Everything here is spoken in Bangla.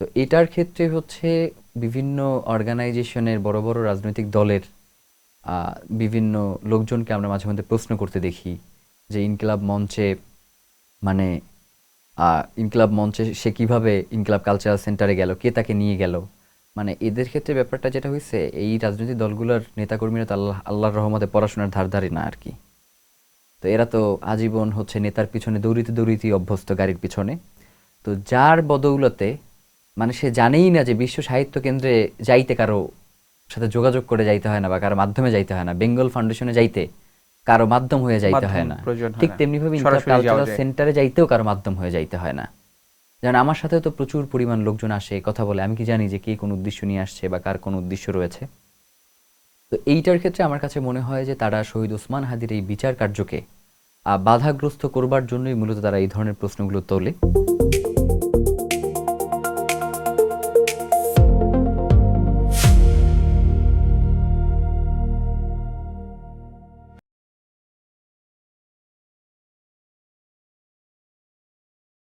তো এটার ক্ষেত্রে হচ্ছে বিভিন্ন অর্গানাইজেশনের বড় বড় রাজনৈতিক দলের বিভিন্ন লোকজনকে আমরা মাঝে মধ্যে প্রশ্ন করতে দেখি যে ইনকিলাব মঞ্চে মানে ইনকিলাব মঞ্চে সে কিভাবে ইনকিলাব কালচারাল সেন্টারে গেল, কে তাকে নিয়ে গেল। মানে এদের ক্ষেত্রে ব্যাপারটা যেটা হয়েছে, এই রাজনৈতিক দলগুলোর নেতাকর্মীরা তো আল্লাহর রহমতে পড়াশোনার ধারধারি না আর কি। তো এরা তো আজীবন হচ্ছে নেতার পিছনে দৌড়িতে দৌড়িতেই অভ্যস্ত, গাড়ির পিছনে। তো যার বদৌলতে মানে সে জানেই না যে বিশ্ব সাহিত্য কেন্দ্রে যাইতে কারো সাথে যোগাযোগ করে যাইতে হয় না বা কারো মাধ্যমে যাইতে হয় না, বেঙ্গল ফাউন্ডেশনে যাইতে কারো মাধ্যম হয়ে যাইতে মাধ্যম হয় না। প্রয়োজন হয় ঠিক না, তেমনিভাবে ইনকিলাব সরাসরি যাওয়া কালচারাল যায়। সেন্টারে যাইতেও কারো মাধ্যম হয়ে যাইতে হয় না। যেমন আমার সাথেও তো প্রচুর পরিমাণ লোকজন আসে, কথা বলে, আমি কি জানি যে কে কোন উদ্দেশ্য নিয়ে আসছে বা কার কোন উদ্দেশ্য রয়েছে। তো এইটার ক্ষেত্রে আমার কাছে মনে হয় যে তারা শহীদ ওসমান হাদির এই বিচার কার্যকে বাধাগ্রস্ত করবার জন্যই মূলত তারা এই ধরনের প্রশ্নগুলো তোলে।